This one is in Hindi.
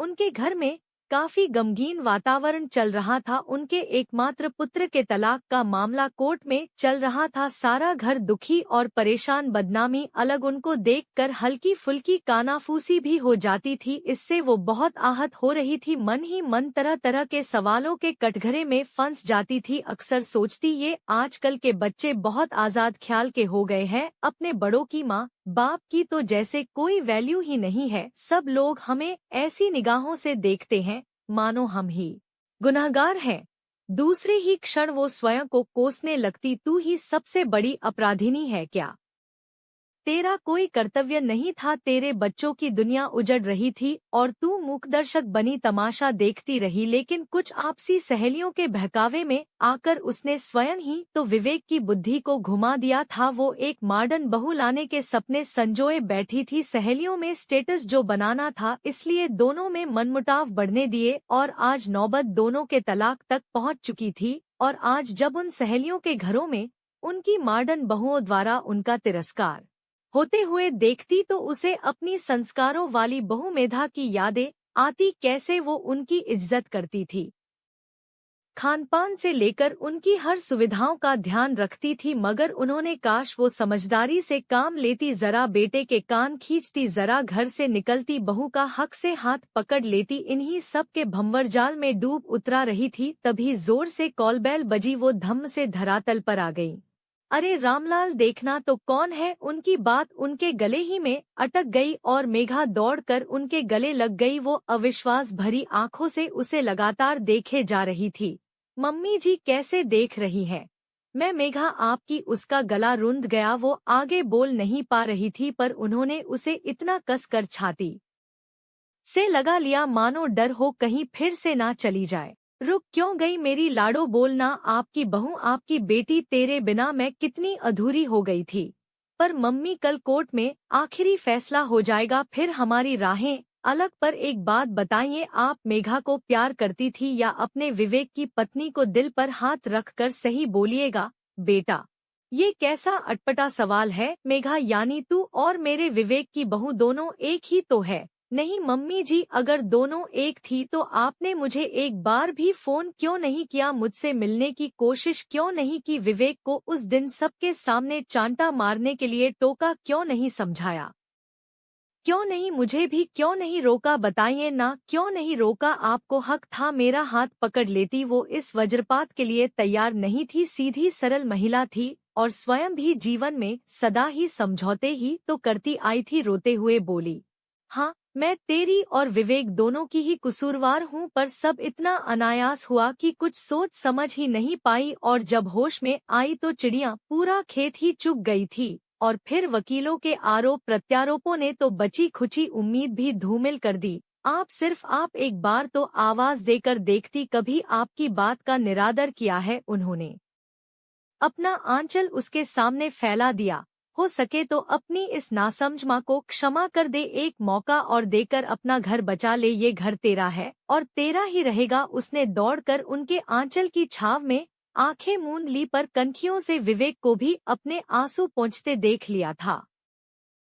उनके घर में काफी गमगीन वातावरण चल रहा था। उनके एकमात्र पुत्र के तलाक का मामला कोर्ट में चल रहा था। सारा घर दुखी और परेशान, बदनामी अलग उनको देखकर हल्की फुल्की कानाफूसी भी हो जाती थी। इससे वो बहुत आहत हो रही थी। मन ही मन तरह तरह के सवालों के कटघरे में फंस जाती थी। अक्सर सोचती, ये आजकल के बच्चे बहुत आजाद ख्याल के हो गए हैं। अपने बड़ों की, माँ बाप की तो जैसे कोई वैल्यू ही नहीं है। सब लोग हमें ऐसी निगाहों से देखते हैं मानो हम ही गुनहगार हैं। दूसरे ही क्षण वो स्वयं को कोसने लगती, तू ही सबसे बड़ी अपराधिनी है क्या? तेरा कोई कर्तव्य नहीं था? तेरे बच्चों की दुनिया उजड़ रही थी और तू मूकदर्शक बनी तमाशा देखती रही। लेकिन कुछ आपसी सहेलियों के बहकावे में आकर उसने स्वयं ही तो विवेक की बुद्धि को घुमा दिया था। वो एक मॉडर्न बहू लाने के सपने संजोए बैठी थी। सहेलियों में स्टेटस जो बनाना था, इसलिए दोनों में मनमुटाव बढ़ने दिए और आज नौबत दोनों के तलाक तक पहुंच चुकी थी। और आज जब उन सहेलियों के घरों में उनकी मॉडर्न बहुओं द्वारा उनका तिरस्कार होते हुए देखती तो उसे अपनी संस्कारों वाली बहु मेधा की यादें आती। कैसे वो उनकी इज्जत करती थी, खानपान से लेकर उनकी हर सुविधाओं का ध्यान रखती थी। मगर उन्होंने काश वो समझदारी से काम लेती, जरा बेटे के कान खींचती, जरा घर से निकलती बहू का हक से हाथ पकड़ लेती। इन्हीं सब के भंवरजाल में डूब उतरा रही थी, तभी जोर से कॉलबेल बजी। वो धम्म से धरातल पर आ गई। अरे रामलाल, देखना तो कौन है? उनकी बात उनके गले ही में अटक गई और मेघा दौड़कर उनके गले लग गई। वो अविश्वास भरी आंखों से उसे लगातार देखे जा रही थी। मम्मी जी कैसे देख रही हैं? मैं मेघा आपकी। उसका गला रुंध गया। वो आगे बोल नहीं पा रही थी, पर उन्होंने उसे इतना कसकर छाती से लगा लिया मानो डर हो कहीं फिर से ना चली जाए। रुक क्यों गई मेरी लाडो? बोलना, आपकी बहू, आपकी बेटी, तेरे बिना मैं कितनी अधूरी हो गई थी। पर मम्मी, कल कोर्ट में आखिरी फैसला हो जाएगा, फिर हमारी राहें अलग। पर एक बात बताइए, आप मेघा को प्यार करती थी या अपने विवेक की पत्नी को? दिल पर हाथ रखकर सही बोलिएगा बेटा। ये कैसा अटपटा सवाल है? मेघा यानी तू और मेरे विवेक की बहू दोनों एक ही तो है। नहीं मम्मी जी, अगर दोनों एक थी तो आपने मुझे एक बार भी फोन क्यों नहीं किया? मुझसे मिलने की कोशिश क्यों नहीं की? विवेक को उस दिन सबके सामने चांटा मारने के लिए टोका क्यों नहीं? समझाया क्यों नहीं? मुझे भी क्यों नहीं रोका? बताइए ना, क्यों नहीं रोका? आपको हक था, मेरा हाथ पकड़ लेती। वो इस वज्रपात के लिए तैयार नहीं थी। सीधी सरल महिला थी और स्वयं भी जीवन में सदा ही समझौते ही तो करती आई थी। रोते हुए बोली, हाँ, मैं तेरी और विवेक दोनों की ही कसूरवार हूँ, पर सब इतना अनायास हुआ कि कुछ सोच समझ ही नहीं पाई। और जब होश में आई तो चिड़िया पूरा खेत ही चुग गई थी। और फिर वकीलों के आरोप प्रत्यारोपों ने तो बची खुची उम्मीद भी धूमिल कर दी। आप एक बार तो आवाज देकर देखती। कभी आपकी बात का निरादर किया है उन्होंने? अपना आंचल उसके सामने फैला दिया। हो सके तो अपनी इस नासमझ माँ को क्षमा कर दे, एक मौका और देकर अपना घर बचा ले। ये घर तेरा है और तेरा ही रहेगा। उसने दौड़कर उनके आंचल की छाव में आंखें मूंद ली, पर कनखियों से विवेक को भी अपने आंसू पोंछते देख लिया था।